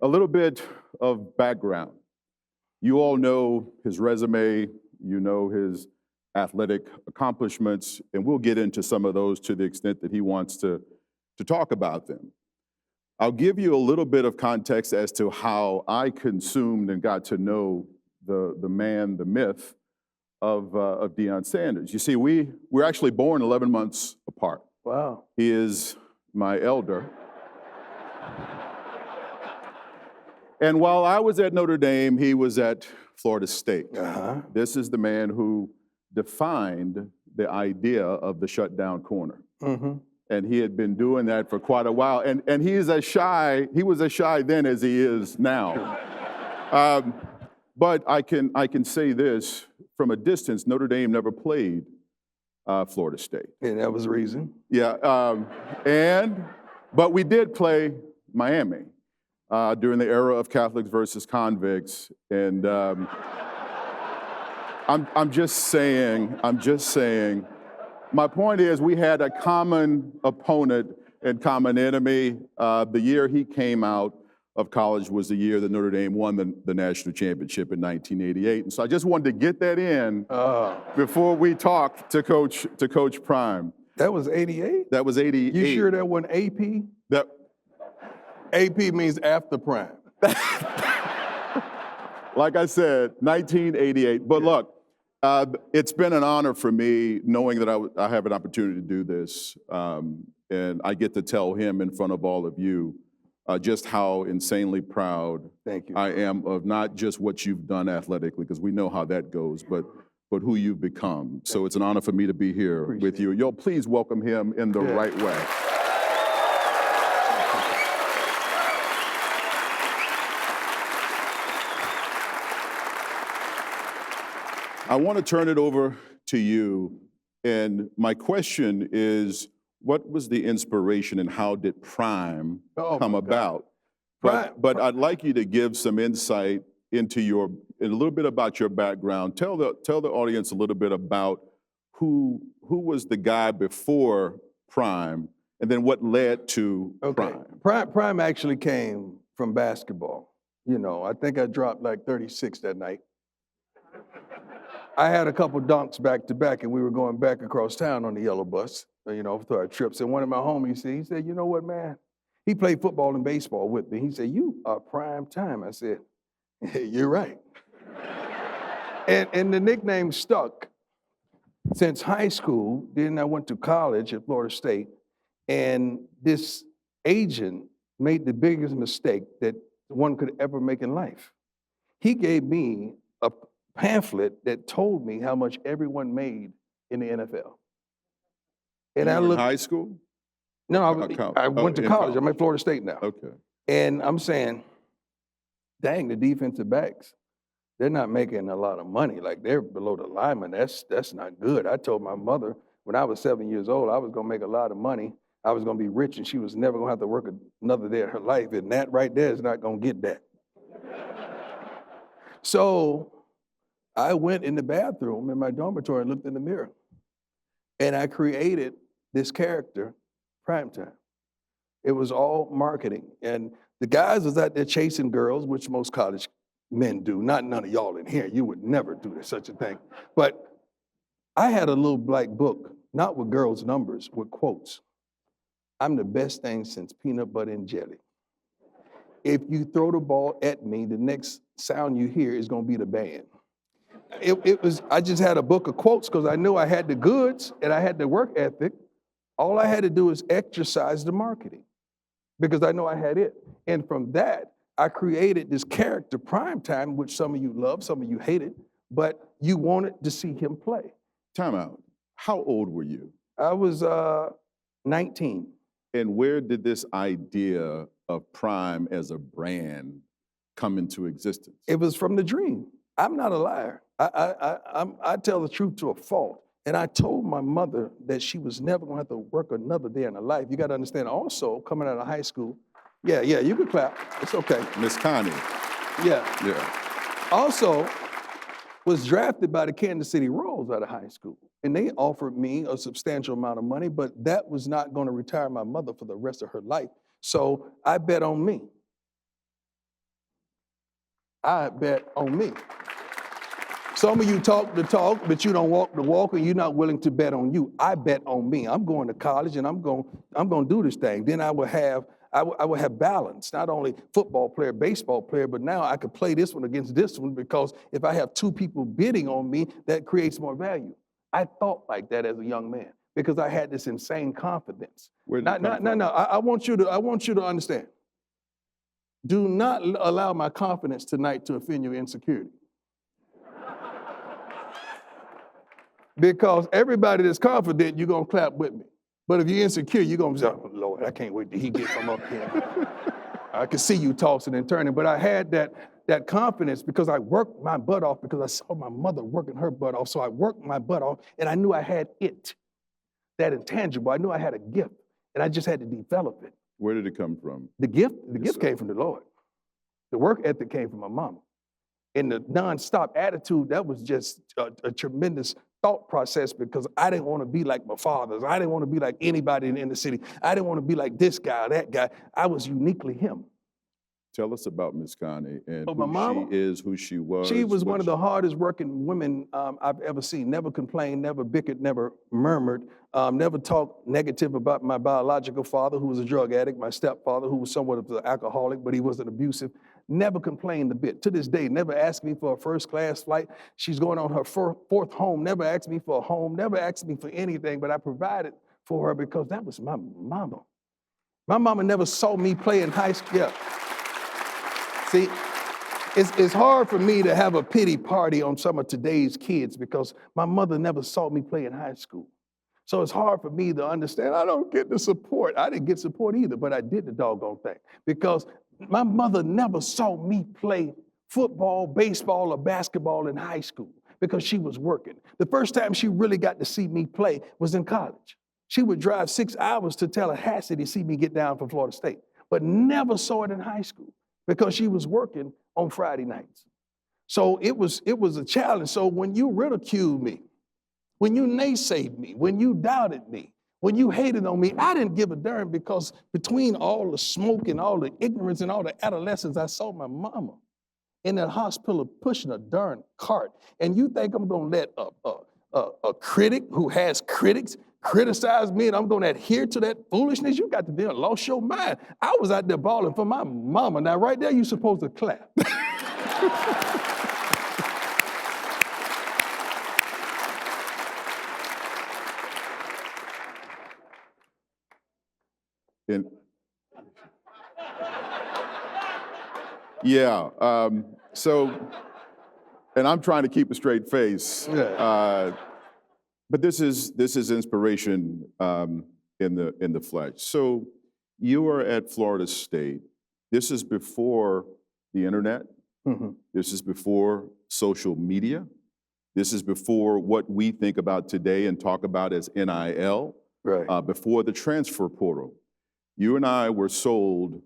A little bit of background. You all know his resume, you know his athletic accomplishments, and we'll get into some of those to the extent that he wants to talk about them. I'll give you a little bit of context as to how I consumed and got to know the man, the myth of Deion Sanders. You see, we're actually born 11 months apart. Wow. He is my elder. And while I was at Notre Dame, he was at Florida State. Uh-huh. This is the man who defined the idea of the shutdown corner. Mm-hmm. And he had been doing that for quite a while. And he was as shy then as he is now. But I can say this, from a distance, Notre Dame never played Florida State. And that was the reason. Yeah, but we did play Miami during the era of Catholics versus convicts. And I'm just saying, my point is we had a common opponent and common enemy. The year he came out of college was the year that Notre Dame won the national championship in 1988. And so I just wanted to get that in before we talk to Coach Prime. That was 88? That was 88. You sure that wasn't AP? That, AP means after prime. like I said, 1988. But look, it's been an honor for me knowing that I have an opportunity to do this. And I get to tell him in front of all of you just how insanely proud Thank you. I am of not just what you've done athletically, because we know how that goes, but who you've become. So it's an honor for me to be here with you. Y'all please welcome him in the right way. I want to turn it over to you. And my question is, what was the inspiration and how did Prime come about? But I'd like you to give some insight into a little bit about your background. Tell the audience a little bit about who was the guy before Prime, and then what led to Prime. Prime actually came from basketball. You know, I think I dropped like 36 that night. I had a couple dunks back to back, and we were going back across town on the yellow bus, you know, through our trips. And one of my homies, he said, you know what, man? He played football and baseball with me. He said, you are prime time. I said, you're right. and the nickname stuck since high school. Then I went to college at Florida State, and this agent made the biggest mistake that one could ever make in life. He gave me a pamphlet that told me how much everyone made in the NFL. And I looked. High school? No, I went to college. I'm at Florida State now. Okay. And I'm saying, dang, the defensive backs, they're not making a lot of money. Like, they're below the lineman. That's not good. I told my mother when I was 7 years old, I was going to make a lot of money. I was going to be rich, and she was never going to have to work another day of her life. And that right there is not going to get that. So I went in the bathroom in my dormitory and looked in the mirror. And I created this character, Primetime. It was all marketing. And the guys was out there chasing girls, which most college men do. Not none of y'all in here. You would never do such a thing. But I had a little black book, not with girls' numbers, with quotes. I'm the best thing since peanut butter and jelly. If you throw the ball at me, the next sound you hear is going to be the band. I just had a book of quotes because I knew I had the goods and I had the work ethic. All I had to do is exercise the marketing because I know I had it. And from that, I created this character, Primetime, which some of you love, some of you hated, but you wanted to see him play. Time out. How old were you? I was 19. And where did this idea of Prime as a brand come into existence? It was from the dream. I'm not a liar. I tell the truth to a fault. And I told my mother that she was never going to have to work another day in her life. You got to understand also, coming out of high school, yeah, you can clap. It's okay. Miss Connie. Yeah. Also, was drafted by the Kansas City Royals out of high school. And they offered me a substantial amount of money, but that was not going to retire my mother for the rest of her life. So I bet on me. I bet on me. Some of you talk the talk, but you don't walk the walk, and you're not willing to bet on you. I bet on me. I'm going to college, and I'm going to do this thing. Then I will have balance. Not only football player, baseball player, but now I could play this one against this one, because if I have two people bidding on me, that creates more value. I thought like that as a young man because I had this insane confidence. Where did it come from? I want you to understand. Do not allow my confidence tonight to offend your insecurity. Because everybody that's confident, you're going to clap with me. But if you're insecure, you're going to say, oh, Lord, I can't wait till he gets from up here. I can see you tossing and turning. But I had that confidence because I worked my butt off, because I saw my mother working her butt off. So I worked my butt off, and I knew I had it, that intangible. I knew I had a gift, and I just had to develop it. Where did it come from? The gift came from the Lord. The work ethic came from my mama. And the nonstop attitude, that was just a tremendous thought process, because I didn't want to be like my fathers. I didn't want to be like anybody in the city. I didn't want to be like this guy or that guy. I was uniquely him. Tell us about Miss Connie and my mama, she is, who she was. She was one of the hardest working women I've ever seen. Never complained, never bickered, never murmured, never talked negative about my biological father, who was a drug addict, my stepfather, who was somewhat of an alcoholic, but he wasn't abusive. Never complained a bit. To this day, never asked me for a first-class flight. She's going on her fourth home, never asked me for a home, never asked me for anything, but I provided for her because that was my mama. My mama never saw me play in high school. Yeah. See, it's hard for me to have a pity party on some of today's kids because my mother never saw me play in high school. So it's hard for me to understand. I don't get the support. I didn't get support either, but I did the doggone thing because my mother never saw me play football, baseball, or basketball in high school because she was working. The first time she really got to see me play was in college. She would drive 6 hours to Tallahassee to see me get down from Florida State, but never saw it in high school because she was working on Friday nights. So it was a challenge. So when you ridiculed me, when you naysayed me, when you doubted me, when you hated on me, I didn't give a darn, because between all the smoke and all the ignorance and all the adolescence, I saw my mama in that hospital pushing a darn cart. And you think I'm going to let a critic who has critics criticize me and I'm going to adhere to that foolishness? You got to be lost your mind. I was out there balling for my mama. Now, right there, you're supposed to clap. And yeah, and I'm trying to keep a straight face, but this is inspiration in the flesh. So you are at Florida State. This is before the internet. Mm-hmm. This is before social media. This is before what we think about today and talk about as NIL. Right. Before the transfer portal. You and I were sold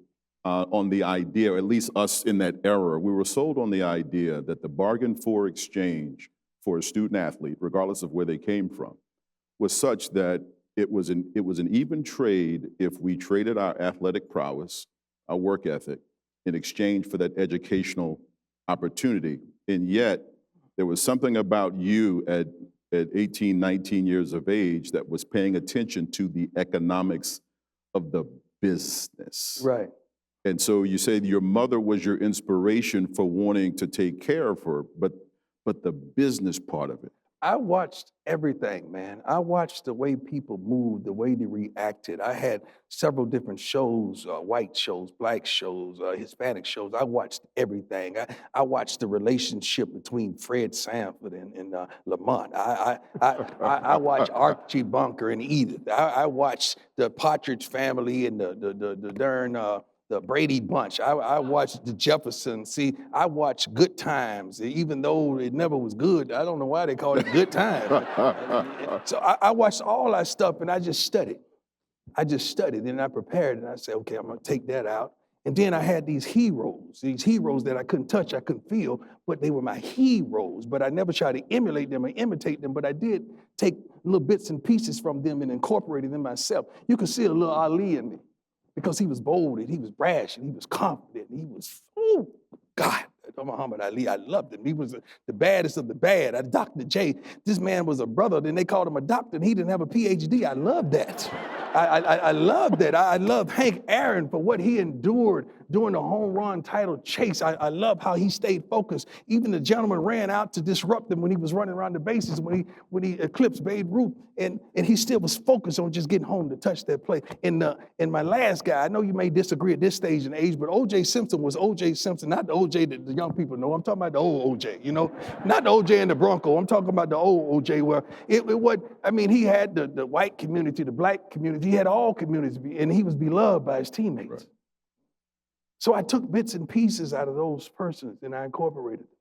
on the idea, or at least us in that era, we were sold on the idea that the bargain for exchange for a student athlete, regardless of where they came from, was such that it was an even trade if we traded our athletic prowess, our work ethic, in exchange for that educational opportunity. And yet, there was something about you at 18, 19 years of age that was paying attention to the economics of the business. Right. And so you say your mother was your inspiration for wanting to take care of her, but the business part of it. I watched everything, man. I watched the way people moved, the way they reacted. I had several different shows, white shows, black shows, Hispanic shows. I watched everything. I watched the relationship between Fred Sanford and Lamont. I watched Archie Bunker and Edith. I watched the Partridge Family and the darn the Brady Bunch. I watched the Jeffersons. See, I watched Good Times, even though it never was good. I don't know why they call it Good Times. So I watched all that stuff and I just studied. And I prepared and I said, okay, I'm gonna take that out. And then I had these heroes that I couldn't touch, I couldn't feel, but they were my heroes. But I never tried to emulate them or imitate them, but I did take little bits and pieces from them and incorporated them myself. You can see a little Ali in me. Because he was bold and he was brash and he was confident and he was, oh, God, Muhammad Ali. I loved him. He was the baddest of the bad. Dr. J, this man was a brother, then they called him a doctor, and he didn't have a PhD. I love that. I love that. I love Hank Aaron for what he endured during the home run title chase. I love how he stayed focused. Even the gentleman ran out to disrupt him when he was running around the bases, when he eclipsed Babe Ruth, and he still was focused on just getting home to touch that play. And my last guy, I know you may disagree at this stage in age, but O.J. Simpson was O.J. Simpson, not the O.J. that the young people know. I'm talking about the old O.J., not the O.J. and the Bronco. I'm talking about the old O.J. where he had the white community, the black community, he had all communities, and he was beloved by his teammates. Right. So I took bits and pieces out of those persons and I incorporated them.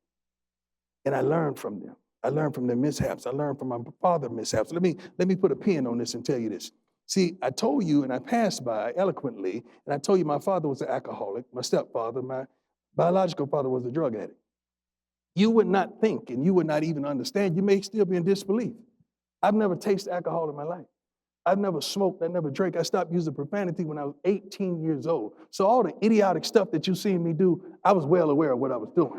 And I learned from them. I learned from their mishaps. I learned from my father's mishaps. Let me put a pin on this and tell you this. See, I told you, and I passed by eloquently, and I told you my father was an alcoholic, my stepfather, my biological father was a drug addict. You would not think, and you would not even understand, you may still be in disbelief. I've never tasted alcohol in my life. I've never smoked, I never drank. I stopped using profanity when I was 18 years old. So all the idiotic stuff that you seen me do, I was well aware of what I was doing.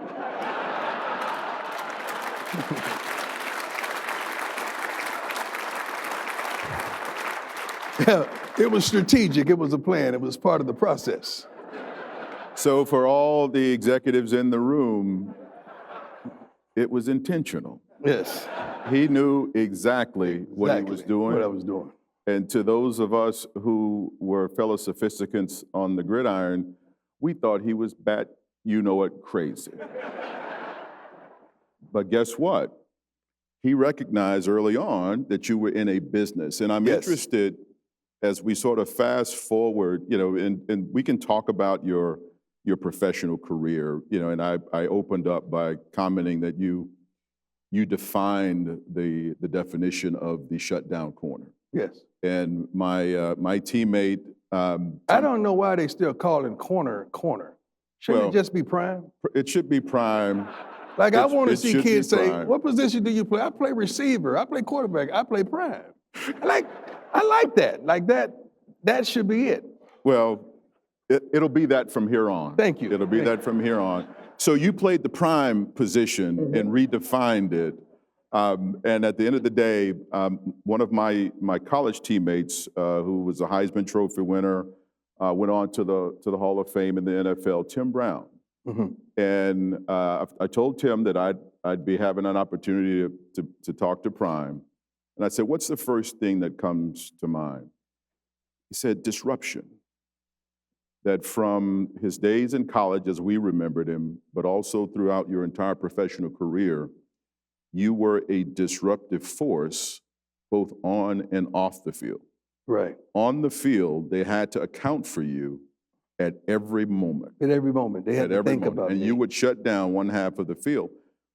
It was strategic, it was a plan, it was part of the process. So for all the executives in the room, it was intentional. Yes. He knew exactly what he was doing. What I was doing. And to those of us who were fellow sophisticants on the gridiron, we thought he was crazy. But guess what? He recognized early on that you were in a business. And I'm interested, as we sort of fast forward, and we can talk about your professional career, and I opened up by commenting that you defined the definition of the shutdown corner. Yes. And my teammate. I don't know why they still call it corner. Shouldn't it just be prime? It should be prime. Like I want to see kids say, "What position do you play?" I play receiver. I play quarterback. I play prime. I like that. Like that. That should be it. Well, it'll be that from here on. Thank you. It'll be that from here on. So you played the prime position and redefined it. And at the end of the day, one of my college teammates, who was a Heisman Trophy winner, went on to the Hall of Fame in the NFL, Tim Brown. Mm-hmm. And I told Tim that I'd be having an opportunity to talk to Prime. And I said, "What's the first thing that comes to mind?" He said, "Disruption." That from his days in college, as we remembered him, but also throughout your entire professional career, you were a disruptive force, both on and off the field. Right. On the field, they had to account for you at every moment. At every moment. They had to think about it. And you would shut down one half of the field.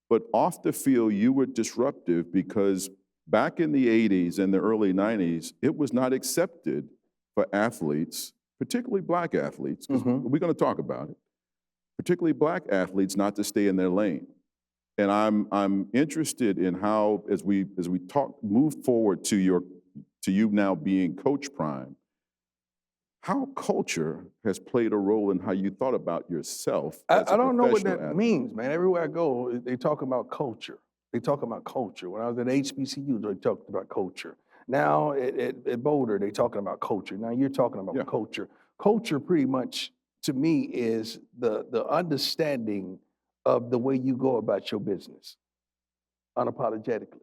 But off the field, you were disruptive because back in the 80s and the early 90s, it was not accepted for athletes, particularly black athletes, because we're going to talk about it, particularly black athletes, not to stay in their lane. And I'm interested in how, as we move forward to you now being Coach Prime, how culture has played a role in how you thought about yourself. I don't know what that means, man. Everywhere I go, they talk about culture. They talk about culture. When I was at HBCU, they talked about culture. Now at Boulder, they're talking about culture. Now you're talking about culture. Culture pretty much, to me, is the understanding of the way you go about your business, unapologetically.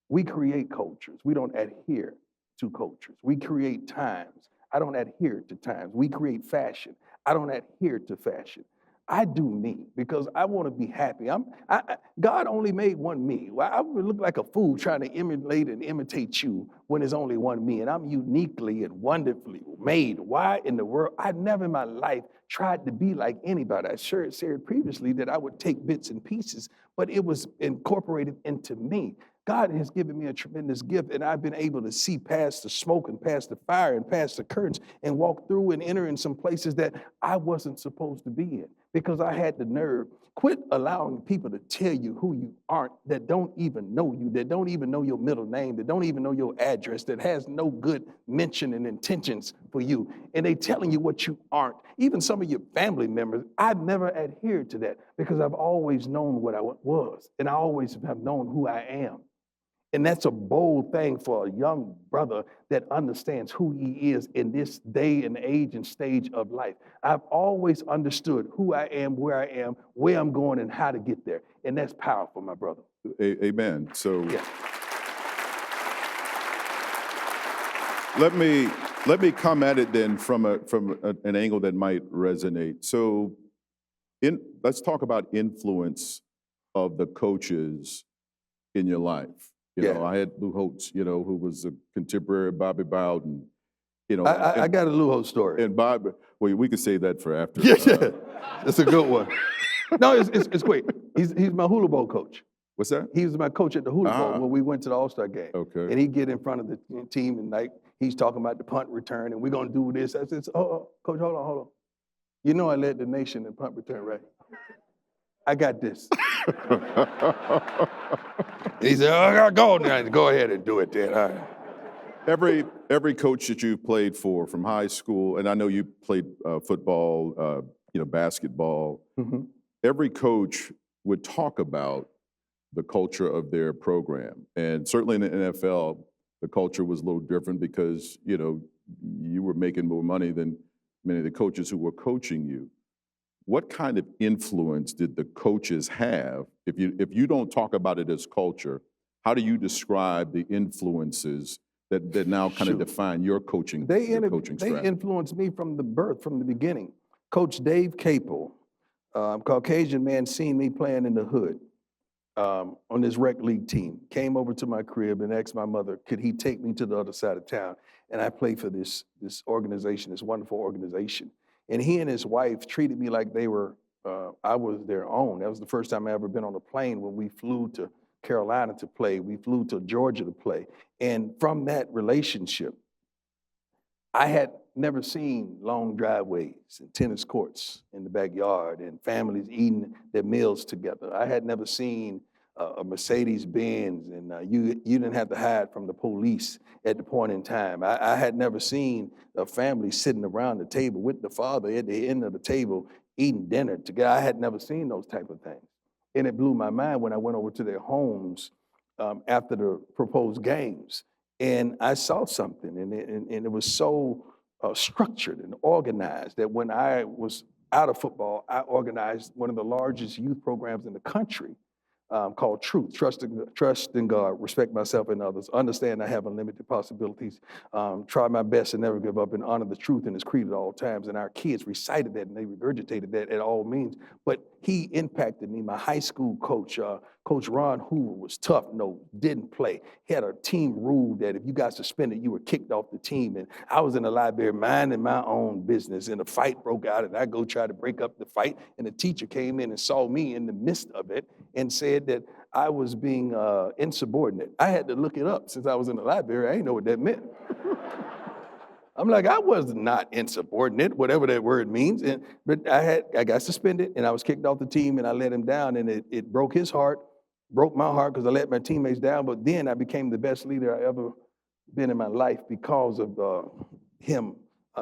We create cultures. We don't adhere to cultures. We create times. I don't adhere to times. We create fashion. I don't adhere to fashion. I do me because I want to be happy. God only made one me. I would look like a fool trying to emulate and imitate you when there's only one me, and I'm uniquely and wonderfully made. Why in the world? I never in my life tried to be like anybody. I shared previously that I would take bits and pieces, but it was incorporated into me. God has given me a tremendous gift, and I've been able to see past the smoke and past the fire and past the curtains and walk through and enter in some places that I wasn't supposed to be in. because I had the nerve. Quit allowing people to tell you who you aren't, that don't even know you, that don't even know your middle name, that don't even know your address, that has no good mention and intentions for you. And they telling you what you aren't. Even some of your family members, I've never adhered to that because I've always known what I was. And I always have known who I am. And that's a bold thing for a young brother that understands who he is in this day and age and stage of life. I've always understood who I am, where I'm going, and how to get there. And that's powerful, my brother. Amen. So Yeah. let me come at it then from an angle that might resonate. So let's talk about influence of the coaches in your life. You know, I had Lou Holtz, you know, who was a contemporary of Bobby Bowden. You know, I got a Lou Holtz story. And Bob, well, we could save that for after. Yeah, that's a good one. No, it's quick. He's my hula bowl coach. What's that? He was my coach at the hula bowl when we went to the All-Star game. Okay. And he'd get in front of the team and like he's talking about the punt return and we're gonna do this. I said, oh, coach, hold on. You know I led the nation in punt return, right? I got this. He said, I gotta go now. Go ahead and do it then. All right. Every coach that you've played for from high school, and I know you played football, basketball. Mm-hmm. Every coach would talk about the culture of their program, and certainly in the NFL, the culture was a little different because you were making more money than many of the coaches who were coaching you. What kind of influence did the coaches have? If you don't talk about it as culture, how do you describe the influences that now kind of define your coaching strategy? They influenced me from the birth, from the beginning. Coach Dave Capel, Caucasian man, seen me playing in the hood on this rec league team, came over to my crib and asked my mother, could he take me to the other side of town? And I played for this organization, this wonderful organization. And he and his wife treated me like I was their own. That was the first time I ever been on a plane when we flew to Carolina to play. We flew to Georgia to play. And from that relationship, I had never seen long driveways and tennis courts in the backyard and families eating their meals together. I had never seen a Mercedes-Benz and you didn't have to hide from the police at the point in time. I had never seen a family sitting around the table with the father at the end of the table eating dinner together. I had never seen those type of things. And it blew my mind when I went over to their homes after the proposed games. And I saw something, and it was so structured and organized that when I was out of football, I organized one of the largest youth programs in the country called Truth, trust in God, respect myself and others, understand I have unlimited possibilities, try my best and never give up, and honor the truth in His creed at all times. And our kids recited that and they regurgitated that at all means. But he impacted me. My high school coach, Coach Ron Hoover, was tough, didn't play. He had a team rule that if you got suspended, you were kicked off the team. And I was in the library minding my own business, and a fight broke out, and I go try to break up the fight, and the teacher came in and saw me in the midst of it and said that I was being insubordinate. I had to look it up since I was in the library. I didn't know what that meant. I'm like, I was not insubordinate, whatever that word means. But I got suspended and I was kicked off the team and I let him down, and it broke his heart, broke my heart because I let my teammates down. But then I became the best leader I ever been in my life because of him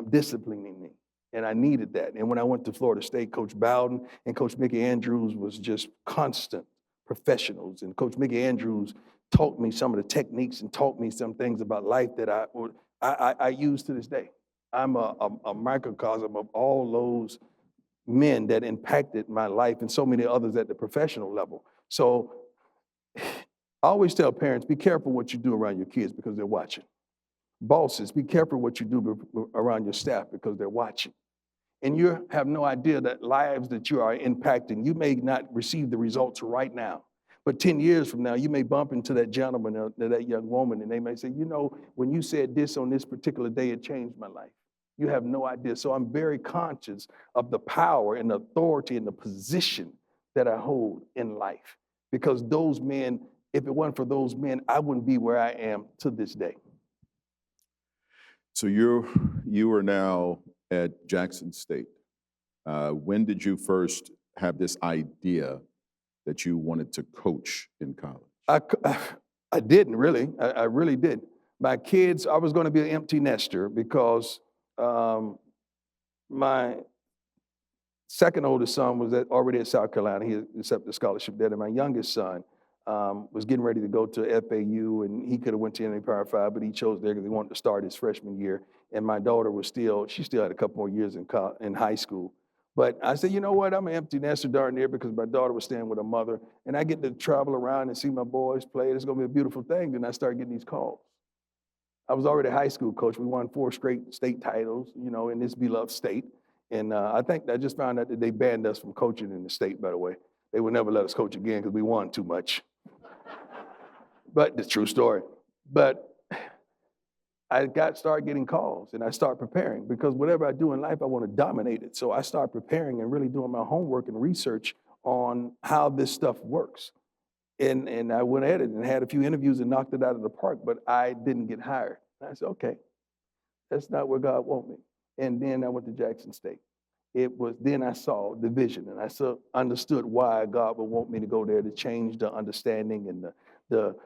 disciplining me. And I needed that. And when I went to Florida State, Coach Bowden and Coach Mickey Andrews was just constant professionals. And Coach Mickey Andrews taught me some of the techniques and taught me some things about life that I use to this day. I'm a microcosm of all those men that impacted my life and so many others at the professional level. So I always tell parents, be careful what you do around your kids because they're watching. Bosses, be careful what you do around your staff because they're watching. And you have no idea that lives that you are impacting, you may not receive the results right now. But 10 years from now, you may bump into that gentleman or that young woman, and they may say, when you said this on this particular day, it changed my life. You have no idea. So I'm very conscious of the power and the authority and the position that I hold in life. Because those men, if it wasn't for those men, I wouldn't be where I am to this day. So you are now at Jackson State. When did you first have this idea that you wanted to coach in college? I didn't really. I really didn't. My kids, I was going to be an empty nester because my second oldest son was already at South Carolina. He accepted a scholarship there. And my youngest son was getting ready to go to FAU, and he could have went to any Power 5, but he chose there because he wanted to start his freshman year. And my daughter she still had a couple more years in high school. But I said, you know what, I'm an empty nester darn near because my daughter was staying with her mother, and I get to travel around and see my boys play. It's going to be a beautiful thing. Then I started getting these calls. I was already a high school coach. We won 4 straight state titles, in this beloved state. And I just found out that they banned us from coaching in the state, by the way. They would never let us coach again because we won too much. But the true story. But I started getting calls, and I started preparing because whatever I do in life, I want to dominate it. So I started preparing and really doing my homework and research on how this stuff works. And I went at it and had a few interviews and knocked it out of the park, but I didn't get hired. And I said, okay, that's not where God wants me. And then I went to Jackson State. Then I saw the vision, and I understood why God would want me to go there to change the understanding and the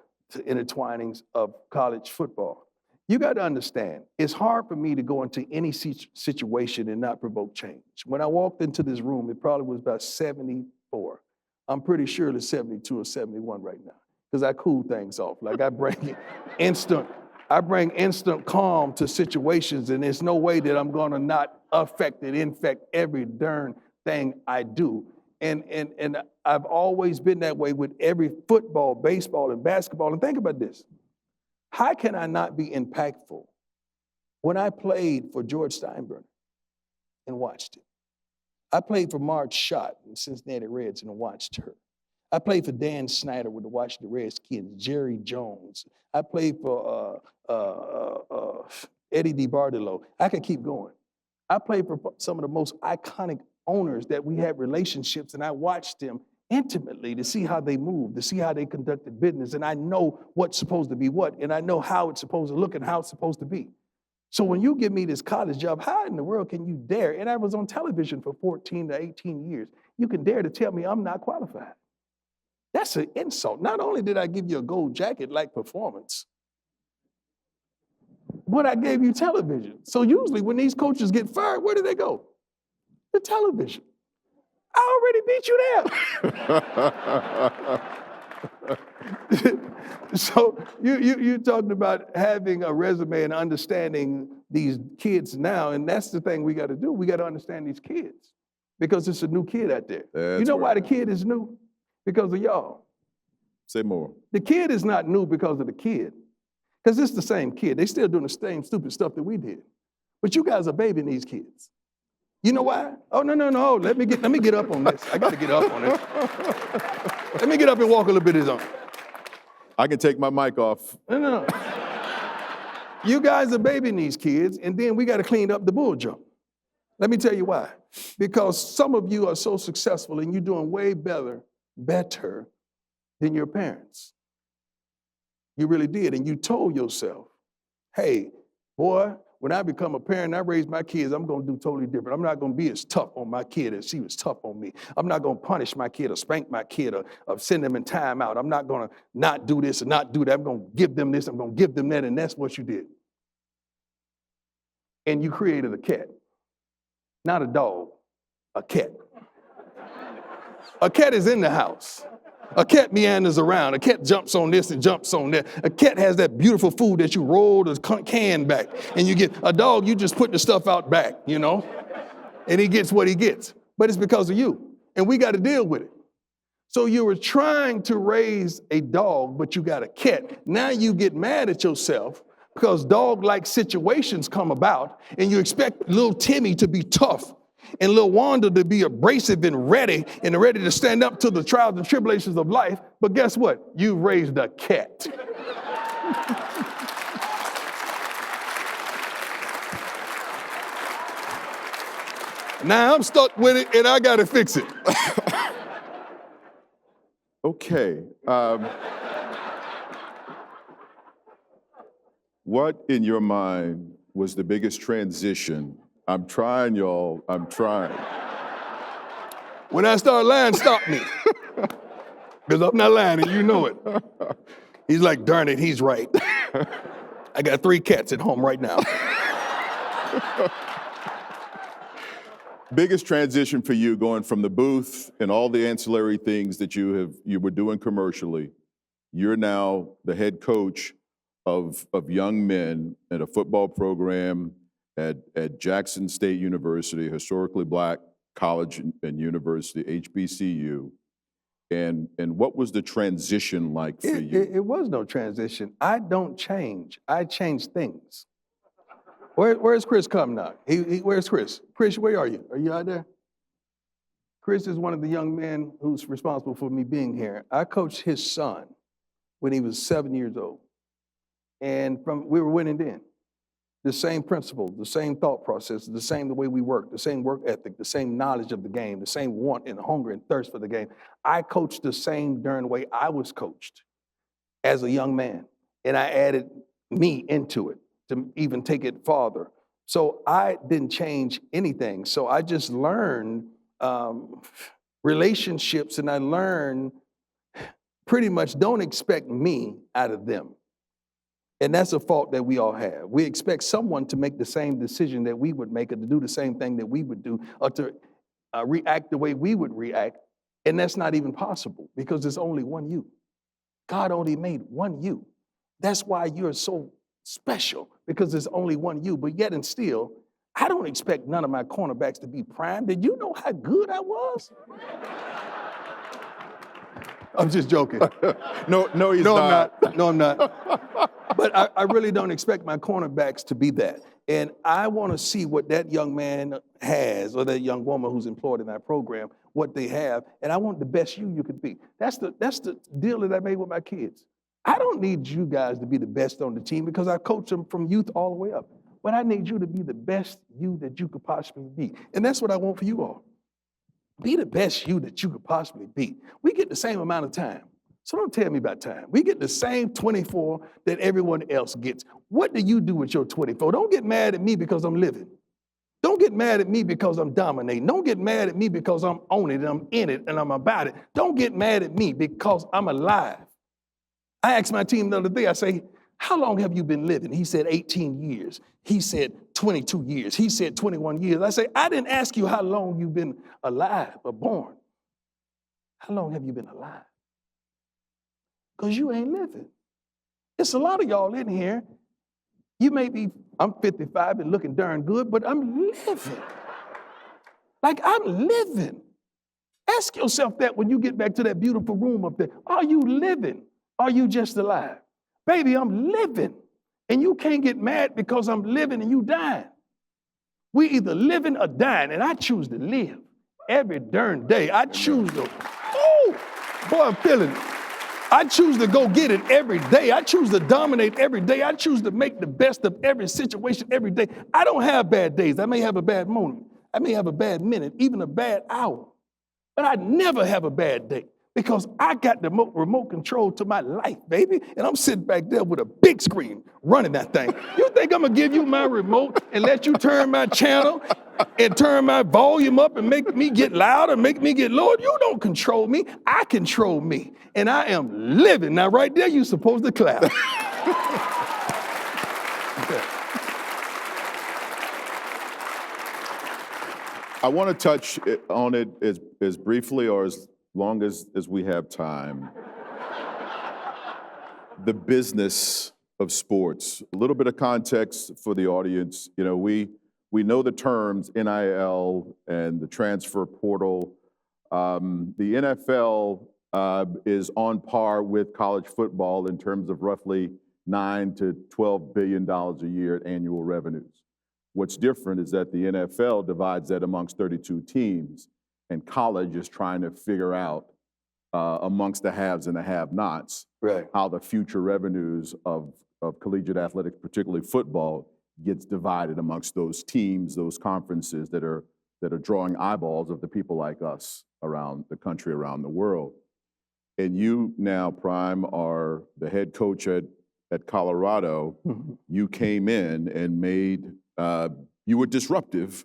intertwinings of college football. You got to understand, it's hard for me to go into any situation and not provoke change. When I walked into this room, it probably was about 74. I'm pretty sure it's 72 or 71 right now because I cool things off. Like I bring instant calm to situations, and there's no way that I'm going to not affect and infect every darn thing I do. And I've always been that way with every football, baseball, and basketball. And think about this. How can I not be impactful when I played for George Steinbrenner and watched it? I played for Marge Schott in Cincinnati Reds and watched her. I played for Dan Snyder with the Washington Redskins, Jerry Jones. I played for Eddie DiBartolo. I could keep going. I played for some of the most iconic owners that we had relationships, and I watched them intimately to see how they moved, to see how they conducted business. And I know what's supposed to be what, and I know how it's supposed to look and how it's supposed to be. So when you give me this college job, how in the world can you dare? And I was on television for 14 to 18 years. You can dare to tell me I'm not qualified. That's an insult. Not only did I give you a gold jacket-like performance, but I gave you television. So usually when these coaches get fired, where do they go? The television. I already beat you there. So you're talking about having a resume and understanding these kids now, and that's the thing we got to do. We got to understand these kids because it's a new kid out there. You know why the kid is new? Because of y'all. Say more. The kid is not new because of the kid, because it's the same kid. They still doing the same stupid stuff that we did. But you guys are babying these kids. You know why? Oh, no. Let me get up on this. I got to get up on this. Let me get up and walk a little bit of this on. I can take my mic off. No. You guys are babying these kids, and then we got to clean up the bull jump. Let me tell you why. Because some of you are so successful and you're doing way better than your parents. You really did. And you told yourself, hey, boy, when I become a parent, I raise my kids, I'm going to do totally different. I'm not going to be as tough on my kid as she was tough on me. I'm not going to punish my kid or spank my kid or send them in time out. I'm not going to not do this and not do that. I'm going to give them this. I'm going to give them that. And that's what you did. And you created a cat. Not a dog, a cat. A cat is in the house. A cat meanders around. A cat jumps on this and jumps on that. A cat has that beautiful food that you roll the can back. And you get a dog, you just put the stuff out back, and he gets what he gets. But it's because of you. And we got to deal with it. So you were trying to raise a dog, but you got a cat. Now you get mad at yourself because dog-like situations come about, and you expect little Timmy to be tough and little Wanda to be abrasive and ready to stand up to the trials and tribulations of life. But guess what? You raised a cat. Now I'm stuck with it, and I got to fix it. Okay. What in your mind was the biggest transition? I'm trying, y'all. I'm trying. When I start lying, stop me. Because I'm not lying and you know it. He's like, darn it, he's right. I got 3 cats at home right now. Biggest transition for you going from the booth and all the ancillary things that you were doing commercially. You're now the head coach of young men at a football program at Jackson State University, historically black college and university, HBCU. And what was the transition like for you? It was no transition. I don't change. I change things. Where's Chris come now? Where's Chris? Chris, where are you? Are you out there? Chris is one of the young men who's responsible for me being here. I coached his son when he was 7 years old. And we were winning then. The same principle, the same thought process, the way we work, the same work ethic, the same knowledge of the game, the same want and hunger and thirst for the game. I coached the same darn way I was coached as a young man. And I added me into it to even take it farther. So I didn't change anything. So I just learned relationships, and I learned pretty much don't expect me out of them. And that's a fault that we all have. We expect someone to make the same decision that we would make, or to do the same thing that we would do, or to react the way we would react. And that's not even possible, because there's only one you. God only made one you. That's why you're so special, because there's only one you. But yet and still, I don't expect none of my cornerbacks to be prime. Did you know how good I was? I'm just joking. No, he's not. No, I'm not. But I really don't expect my cornerbacks to be that. And I want to see what that young man has, or that young woman who's employed in that program, what they have. And I want the best you could be. That's the deal that I made with my kids. I don't need you guys to be the best on the team, because I coach them from youth all the way up. But I need you to be the best you that you could possibly be. And that's what I want for you all. Be the best you that you could possibly be. We get the same amount of time. So don't tell me about time. We get the same 24 that everyone else gets. What do you do with your 24? Don't get mad at me because I'm living. Don't get mad at me because I'm dominating. Don't get mad at me because I'm on it and I'm in it and I'm about it. Don't get mad at me because I'm alive. I asked my team the other day, I say, how long have you been living? He said 18 years. He said 22 years. He said 21 years. I say, I didn't ask you how long you've been alive or born. How long have you been alive? Because you ain't living. It's a lot of y'all in here. You may be, I'm 55 and looking darn good, but I'm living. Like, I'm living. Ask yourself that when you get back to that beautiful room up there. Are you living? Are you just alive? Baby, I'm living. And you can't get mad because I'm living and you dying. We either living or dying, and I choose to live every darn day. I choose to, oh, boy, I'm feeling it. I choose to go get it every day. I choose to dominate every day. I choose to make the best of every situation every day. I don't have bad days. I may have a bad moment. I may have a bad minute, even a bad hour. But I never have a bad day, because I got the remote control to my life, baby. And I'm sitting back there with a big screen running that thing. You think I'm gonna give you my remote and let you turn my channel and turn my volume up and make me get louder, make me get lower? You don't control me. I control me. And I am living. Now, right there, you're supposed to clap. I want to touch on it as briefly or as long as we have time. The business of sports. A little bit of context for the audience. You know, we know the terms NIL and the transfer portal. The NFL is on par with college football in terms of roughly $9 to $12 billion a year in annual revenues. What's different is that the NFL divides that amongst 32 teams, and college is trying to figure out amongst the haves and the have-nots, Right. how the future revenues of collegiate athletics, particularly football, gets divided amongst those teams, those conferences that are drawing eyeballs of the people like us around the country, around the world. And you now, Prime, are the head coach at Colorado. Mm-hmm. You came in and made, you were disruptive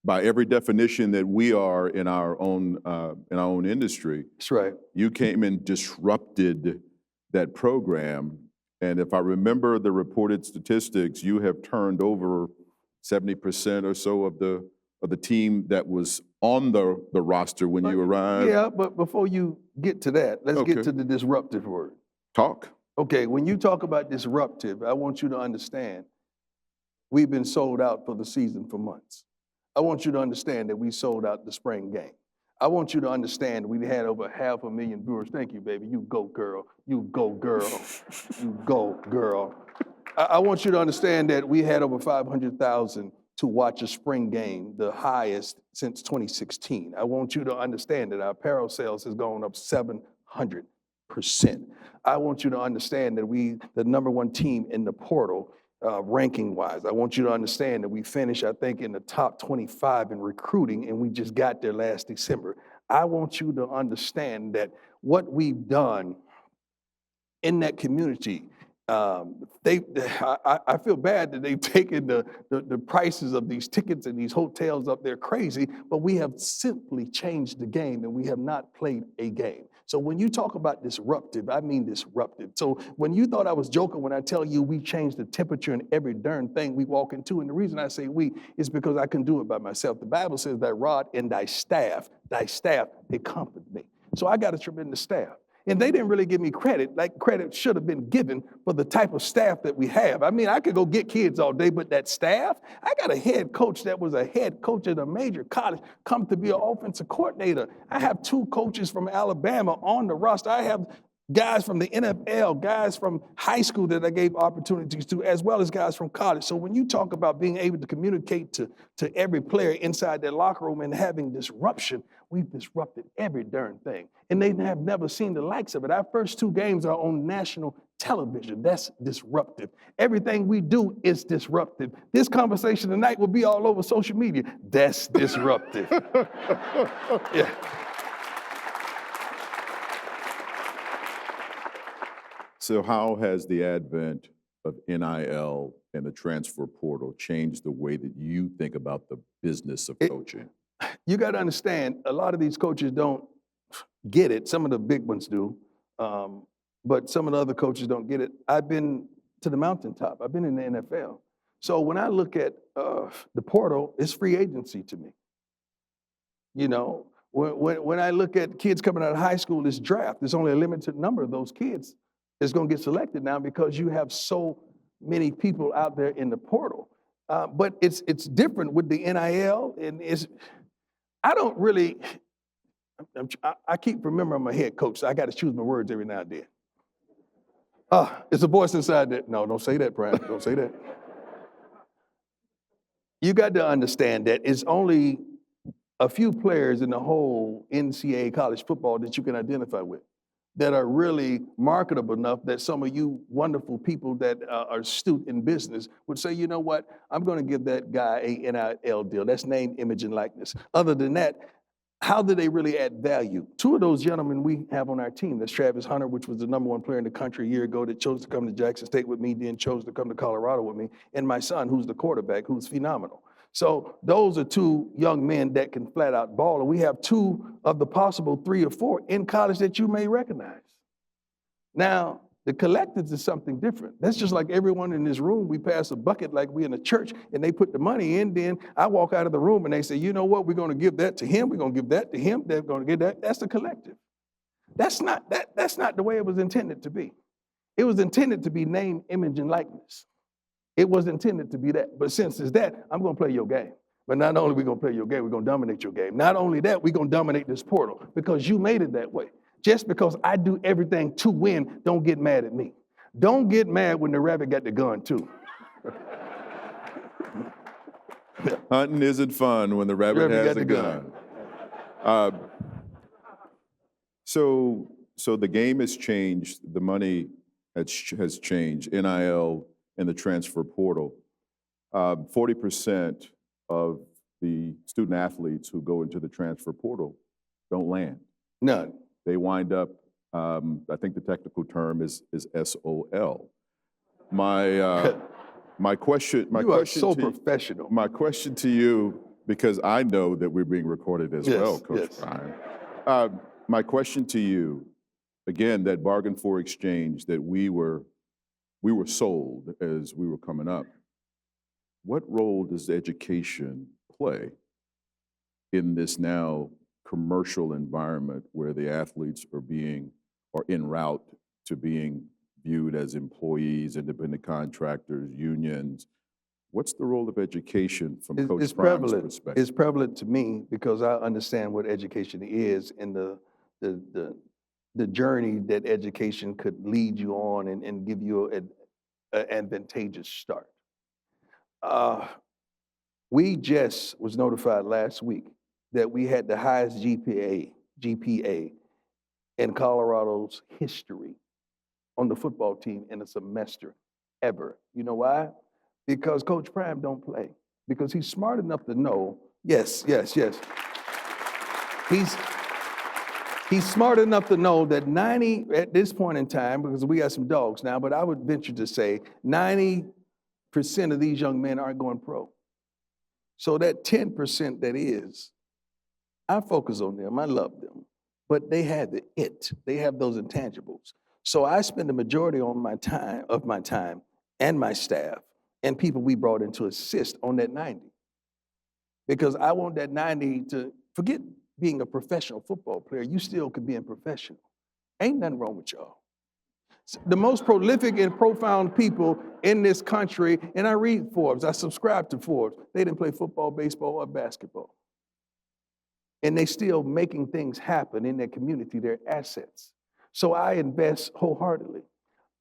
by every definition that we are in our own industry, That's right. you came and disrupted that program. And if I remember the reported statistics, you have turned over 70% or so of the team that was on the roster when you arrived. Yeah, but before you get to that, let's Okay. get to the disruptive word. Talk. Okay, when you talk about disruptive, I want you to understand we've been sold out for the season for months. I want you to understand that we sold out the spring game. I want you to understand we had over 500,000 viewers. Thank you, baby. You go, girl. You go, girl. You go, girl. I want you to understand that we had over 500,000 to watch a spring game, the highest since 2016. I want you to understand that our apparel sales has gone up 700%. I want you to understand that we, the number one team in the portal, ranking-wise. I want you to understand that we finished, I think, in the top 25 in recruiting, and we just got there last December. I want you to understand that what we've done in that community, I feel bad that they've taken the prices of these tickets and these hotels up there crazy, but we have simply changed the game and we have not played a game. So when you talk about disruptive, I mean disruptive. So when you thought I was joking when I tell you we changed the temperature in every darn thing we walk into, and the reason I say we is because I can do it by myself. The Bible says thy rod and thy staff, they comfort me. So I got a tremendous staff. And they didn't really give me credit, like credit should have been given for the type of staff that we have. I mean, I could go get kids all day, but that staff, I got a head coach that was a head coach at a major college, come to be an offensive coordinator. I have 2 coaches from Alabama on the roster. I have guys from the NFL, guys from high school that I gave opportunities to, as well as guys from college. So when you talk about being able to communicate to every player inside their locker room and having disruption, we've disrupted every darn thing. And they have never seen the likes of it. Our first 2 games are on national television. That's disruptive. Everything we do is disruptive. This conversation tonight will be all over social media. That's disruptive. Yeah. So how has the advent of NIL and the transfer portal changed the way that you think about the business of coaching? You got to understand, a lot of these coaches don't get it. Some of the big ones do, but some of the other coaches don't get it. I've been to the mountaintop. I've been in the NFL. So when I look at the portal, it's free agency to me. You know, when I look at kids coming out of high school, it's draft. There's only a limited number of those kids that's going to get selected now because you have so many people out there in the portal. But it's different with the NIL, and I don't really. I keep remembering my head coach, so I got to choose my words every now and then. It's a voice inside that. No, don't say that, Brian. Don't say that. You got to understand that it's only a few players in the whole NCAA college football that you can identify with that are really marketable enough that some of you wonderful people that are astute in business would say, you know what, I'm going to give that guy a NIL deal. That's name, image, and likeness. Other than that, how do they really add value? 2 of those gentlemen we have on our team. That's Travis Hunter, which was the number 1 player in the country a year ago that chose to come to Jackson State with me, then chose to come to Colorado with me, and my son, who's the quarterback, who's phenomenal. So those are 2 young men that can flat out ball. And we have 2 of the possible 3 or 4 in college that you may recognize. Now, the collectives is something different. That's just like everyone in this room, we pass a bucket like we in a church and they put the money in, then I walk out of the room and they say, you know what, we're going to give that to him, we're going to give that to him, they're going to give that. That's the collective. That's not the way it was intended to be. It was intended to be name, image, and likeness. It was intended to be that. But since it's that, I'm going to play your game. But not only are we going to play your game, we're going to dominate your game. Not only that, we're going to dominate this portal because you made it that way. Just because I do everything to win, don't get mad at me. Don't get mad when the rabbit got the gun too. Hunting isn't fun when the rabbit has a gun. So the game has changed. The money has changed. NIL and the transfer portal. 40% of the student athletes who go into the transfer portal don't land. None. They wind up, I think the technical term is SOL. My question. You are so professional. My question to you because I know that we're being recorded as well, Coach Prime. My question to you, again, that bargain for exchange that we were sold as we were coming up. What role does education play in this now commercial environment where the athletes are en route to being viewed as employees, independent contractors, unions? What's the role of education from Coach Prime's perspective? It's prevalent to me because I understand what education is and the journey that education could lead you on and give you an advantageous start. We just was notified last week that we had the highest GPA in Colorado's history on the football team in a semester ever. You know why? Because Coach Prime don't play. Because he's smart enough to know, yes. He's smart enough to know that 90, at this point in time, because we got some dogs now, but I would venture to say 90% of these young men aren't going pro. So that 10% that is, I focus on them, I love them, but they have they have those intangibles. So I spend the majority of my time and my staff and people we brought in to assist on that 90. Because I want that 90 to, forget being a professional football player, you still could be a professional. Ain't nothing wrong with y'all. The most prolific and profound people in this country, and I read Forbes, I subscribe to Forbes, they didn't play football, baseball, or basketball. And they still making things happen in their community, their assets. So I invest wholeheartedly.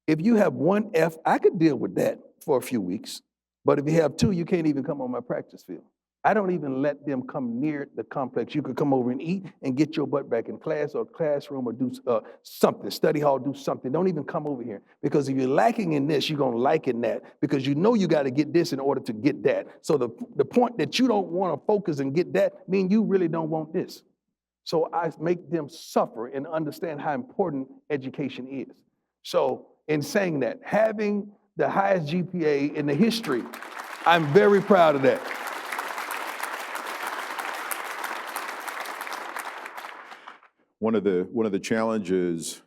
If you have one F, I could deal with that for a few weeks. But if you have two, you can't even come on my practice field. I don't even let them come near the complex. You could come over and eat and get your butt back in class or classroom or do something, study hall, do something. Don't even come over here. Because if you're lacking in this, you're going to like in that. Because you know you got to get this in order to get that. So the point that you don't want to focus and get that means you really don't want this. So I make them suffer and understand how important education is. So in saying that, having the highest GPA in the history, I'm very proud of that. One of the challenges,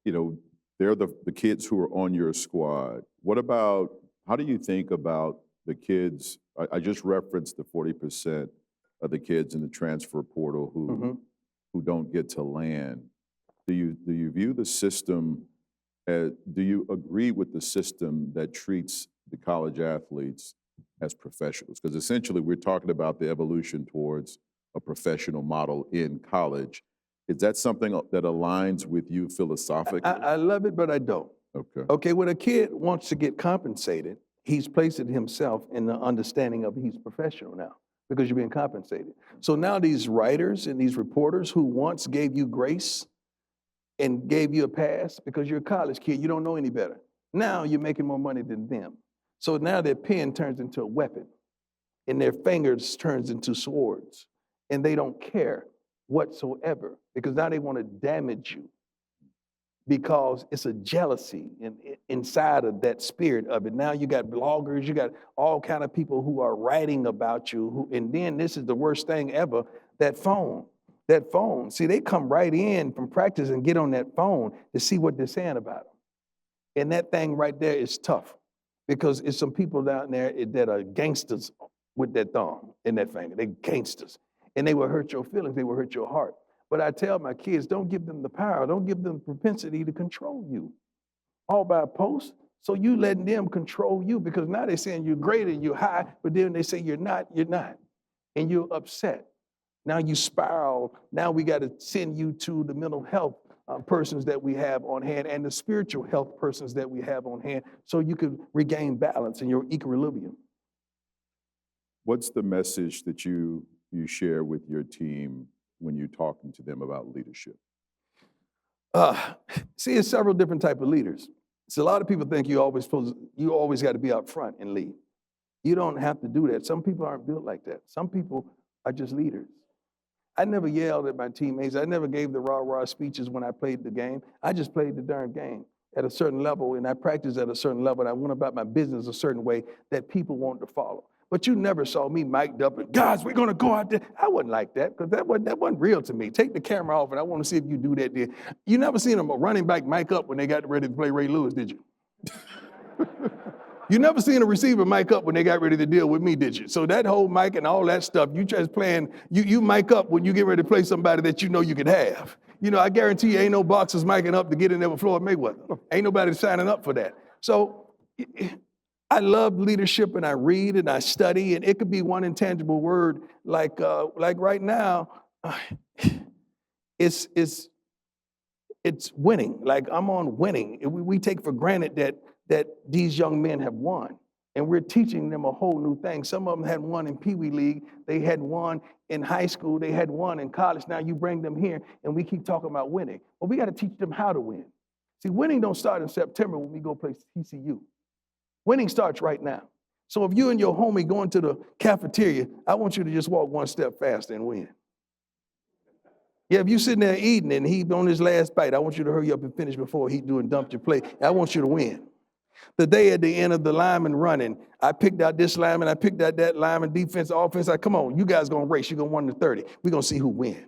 they're the kids who are on your squad. How do you think about the kids? I just referenced the 40% of the kids in the transfer portal who don't get to land. Do you view the system do you agree with the system that treats the college athletes as professionals? Because essentially we're talking about the evolution towards a professional model in college. Is that something that aligns with you philosophically? I love it, but I don't. Okay, when a kid wants to get compensated, he's placing himself in the understanding of he's professional now because you're being compensated. So now these writers and these reporters who once gave you grace and gave you a pass because you're a college kid, you don't know any better. Now you're making more money than them. So now their pen turns into a weapon and their fingers turns into swords and they don't care whatsoever because now they want to damage you because it's a jealousy inside of that spirit of it. Now you got bloggers, you got all kind of people who are writing about you and then this is the worst thing ever, that phone. See, they come right in from practice and get on that phone to see what they're saying about them. And that thing right there is tough because it's some people down there that are gangsters with that thumb in that finger. They're gangsters. And they will hurt your feelings. They will hurt your heart. But I tell my kids, don't give them the power. Don't give them the propensity to control you. All by a post. So you letting them control you because now they're saying you're great and you're high, but then they say you're not. And you're upset. Now you spiral. Now we got to send you to the mental health persons that we have on hand and the spiritual health persons that we have on hand so you can regain balance in your equilibrium. What's the message that you share with your team when you're talking to them about leadership? See, it's several different types of leaders. So a lot of people think you always got to be out front and lead. You don't have to do that. Some people aren't built like that. Some people are just leaders. I never yelled at my teammates. I never gave the rah-rah speeches when I played the game. I just played the darn game at a certain level, and I practiced at a certain level, and I went about my business a certain way that people want to follow. But you never saw me mic'd up and, guys, we're going to go out there. I wasn't like that because that wasn't real to me. Take the camera off and I want to see if you do that there. You never seen a running back mic up when they got ready to play Ray Lewis, did you? You never seen a receiver mic up when they got ready to deal with me, did you? So that whole mic and all that stuff, you just playing, you mic up when you get ready to play somebody that you know you could have. You know, I guarantee you ain't no boxers micing up to get in there with Floyd Mayweather. Ain't nobody signing up for that. So I love leadership and I read and I study, and it could be one intangible word like right now, it's winning. Like I'm on winning. We take for granted that these young men have won, and we're teaching them a whole new thing. Some of them had won in Pee Wee League. They had won in high school. They had won in college. Now you bring them here, and we keep talking about winning. Well, we got to teach them how to win. See, winning don't start in September when we go play TCU. Winning starts right now. So if you and your homie going to the cafeteria, I want you to just walk one step faster and win. Yeah, if you're sitting there eating and he on his last bite, I want you to hurry up and finish before he do and dump your plate. I want you to win. The day at the end of the lineman running, I picked out this lineman, I picked out that lineman, defense, offense. Come on, you guys gonna race. You're gonna 1 to 30. We're gonna see who wins.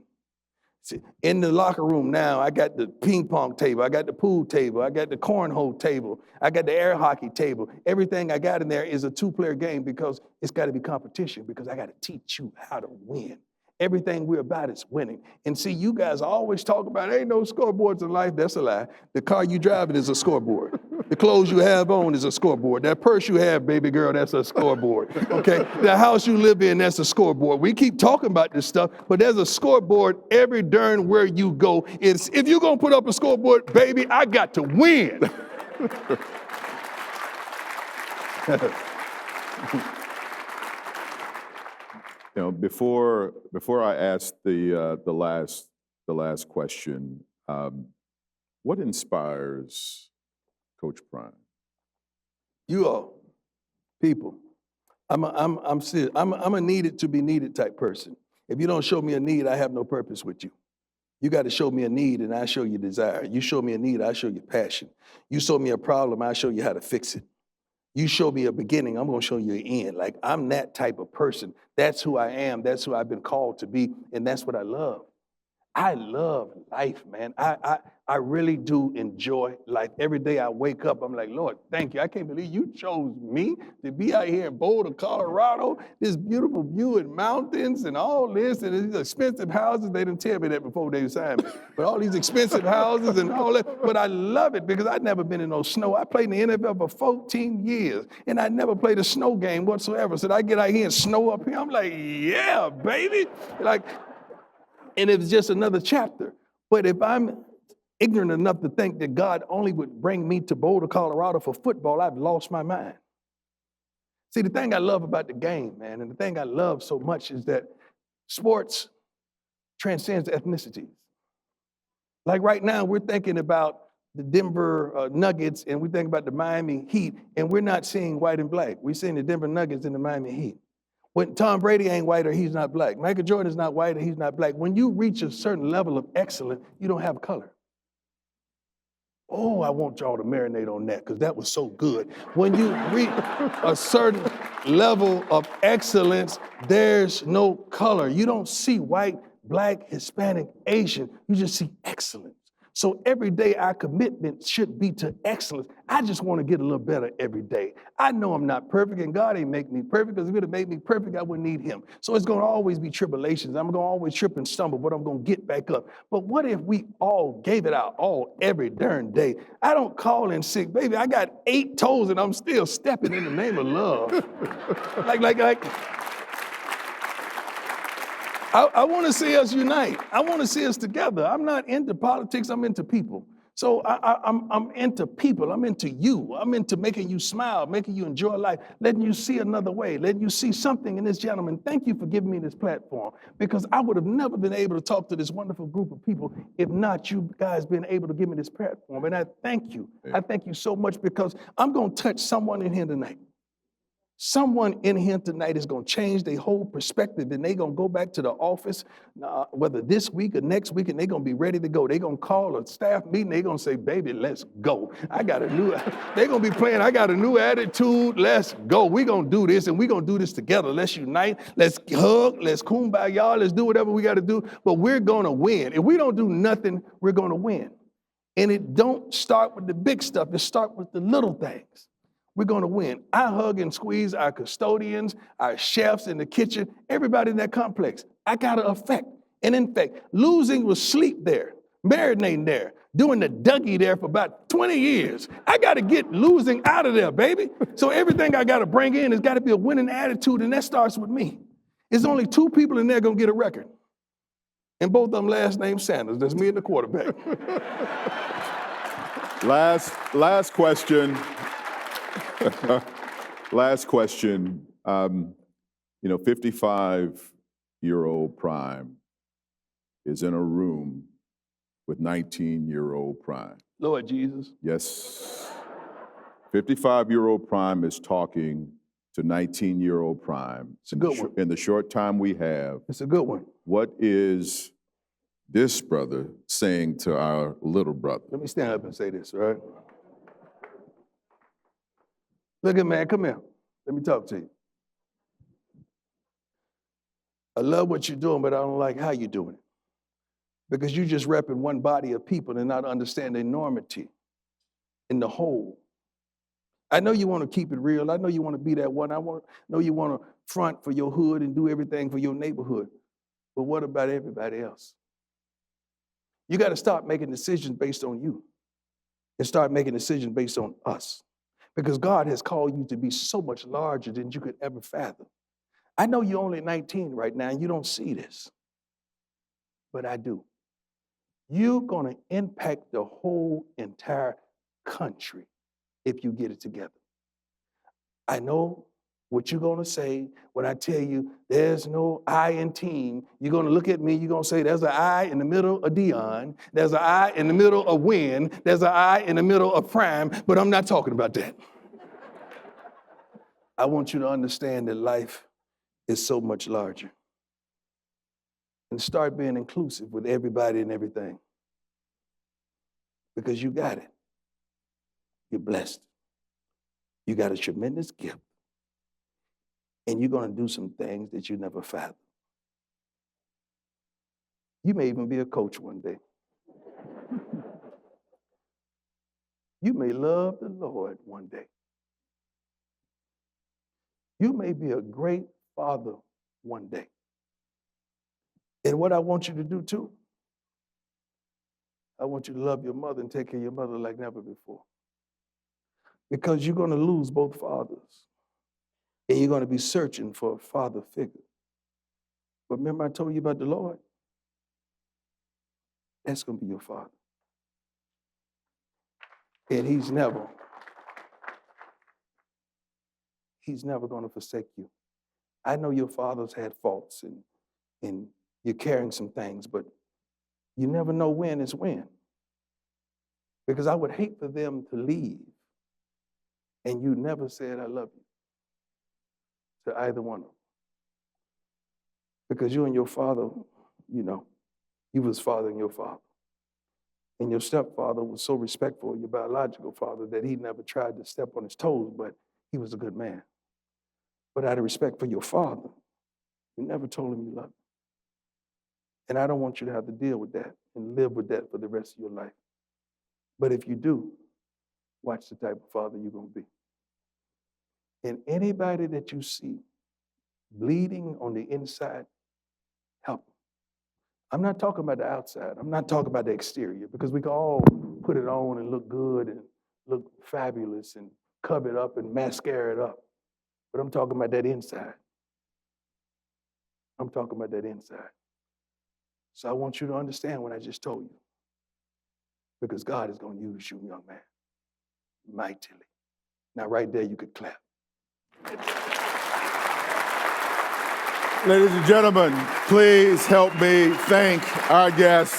In the locker room now, I got the ping pong table, I got the pool table, I got the cornhole table, I got the air hockey table. Everything I got in there is a 2-player game because it's got to be competition, because I got to teach you how to win. Everything we're about is winning. And see, you guys always talk about, ain't no scoreboards in life. That's a lie. The car you driving is a scoreboard. The clothes you have on is a scoreboard. That purse you have, baby girl, that's a scoreboard. Okay? The house you live in, that's a scoreboard. We keep talking about this stuff, but there's a scoreboard every darn where you go. It's, if you're going to put up a scoreboard, baby, I got to win. You know, before I ask the last question, what inspires Coach Prime? You all, people. I'm serious. I'm a needed to be needed type person. If you don't show me a need, I have no purpose with you. You got to show me a need, and I show you desire. You show me a need, I show you passion. You show me a problem, I show you how to fix it. You show me a beginning, I'm going to show you an end. Like, I'm that type of person. That's who I am. That's who I've been called to be, and that's what I love. I love life, man. I really do enjoy life. Every day I wake up, I'm like, Lord, thank you. I can't believe you chose me to be out here in Boulder, Colorado, this beautiful view and mountains and all this, and these expensive houses. They didn't tell me that before they signed me. But all these expensive houses and all that. But I love it because I've never been in no snow. I played in the NFL for 14 years, and I never played a snow game whatsoever. So I get out here and snow up here. I'm like, yeah, baby. And it's just another chapter. But if I'm ignorant enough to think that God only would bring me to Boulder, Colorado for football, I've lost my mind. See, the thing I love about the game, man, and the thing I love so much is that sports transcends ethnicities. Like right now, we're thinking about the Denver Nuggets and we think about the Miami Heat, and we're not seeing white and black. We're seeing the Denver Nuggets and the Miami Heat. When Tom Brady ain't white or he's not black. Michael Jordan is not white or he's not black. When you reach a certain level of excellence, you don't have color. Oh, I want y'all to marinate on that because that was so good. When you reach a certain level of excellence, there's no color. You don't see white, black, Hispanic, Asian. You just see excellence. So every day our commitment should be to excellence. I just want to get a little better every day. I know I'm not perfect, and God ain't make me perfect, because if He would have made me perfect, I wouldn't need Him. So it's going to always be tribulations. I'm going to always trip and stumble, but I'm going to get back up. But what if we all gave it our all every darn day? I don't call in sick. Baby, I got 8 toes, and I'm still stepping in the name of love. I want to see us unite. I want to see us together. I'm not into politics. I'm into people. So I'm into people. I'm into you. I'm into making you smile, making you enjoy life, letting you see another way, letting you see something in this gentleman. Thank you for giving me this platform, because I would have never been able to talk to this wonderful group of people if not you guys being able to give me this platform. And I thank you. I thank you so much, because I'm going to touch someone in here tonight. Someone in here tonight is going to change their whole perspective, and they're going to go back to the office, whether this week or next week, and they're going to be ready to go. They're going to call a staff meeting. They're going to say, baby, let's go. They're going to be playing, I got a new attitude. Let's go. We're going to do this, and we're going to do this together. Let's unite. Let's hug. Let's kumbaya. Let's do whatever we got to do, but we're going to win. If we don't do nothing, we're going to win. And it don't start with the big stuff. It starts with the little things. We're going to win. I hug and squeeze our custodians, our chefs in the kitchen, everybody in that complex. I got to affect. And in fact, losing was sleep there, marinating there, doing the Dougie there for about 20 years. I got to get losing out of there, baby. So everything I got to bring in has got to be a winning attitude, and that starts with me. There's only 2 people in there going to get a record. And both of them last name Sanders. That's me and the quarterback. Last question. Last question. 55-year-old Prime is in a room with 19-year-old Prime. Lord Jesus. Yes. 55-year-old Prime is talking to 19-year-old Prime. It's a good one. In the short time we have. It's a good one. What is this brother saying to our little brother? Let me stand up and say this, all right? Look at man, come here. Let me talk to you. I love what you're doing, but I don't like how you're doing it. Because you're just repping one body of people and not understanding enormity in the whole. I know you want to keep it real. I know you want to be that one. Know you want to front for your hood and do everything for your neighborhood. But what about everybody else? You got to start making decisions based on you and start making decisions based on us. Because God has called you to be so much larger than you could ever fathom. I know you're only 19 right now and you don't see this, but I do. You're going to impact the whole entire country if you get it together. I know what you're going to say when I tell you there's no I in team. You're going to look at me, you're going to say there's an I in the middle of Deion, there's an I in the middle of Win, there's an I in the middle of Prime, but I'm not talking about that. I want you to understand that life is so much larger. And start being inclusive with everybody and everything. Because you got it. You're blessed. You got a tremendous gift. And you're going to do some things that you never fathomed. You may even be a coach one day. You may love the Lord one day. You may be a great father one day. And what I want you to do too, I want you to love your mother and take care of your mother like never before. Because you're going to lose both fathers. And you're going to be searching for a father figure. But remember I told you about the Lord? That's going to be your father. And he's never going to forsake you. I know your fathers had faults and you're carrying some things, but you never know when is when. Because I would hate for them to leave and you never said, I love you to either one of them. Because you and your father, you was fathering your father. And your stepfather was so respectful of your biological father that he never tried to step on his toes, but he was a good man. But out of respect for your father, you never told him you loved him. And I don't want you to have to deal with that and live with that for the rest of your life. But if you do, watch the type of father you're going to be. And anybody that you see bleeding on the inside, help them. I'm not talking about the outside. I'm not talking about the exterior, because we can all put it on and look good and look fabulous and cover it up and mascara it up. But I'm talking about that inside. I'm talking about that inside. So I want you to understand what I just told you. Because God is going to use you, young man, mightily. Now, right there, you could clap. Ladies and gentlemen, please help me thank our guest,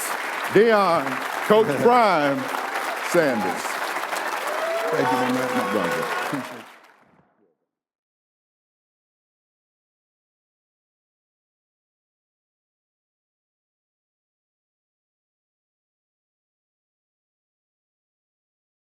Deion, Coach Prime Sanders. Thank you, my man. My brother.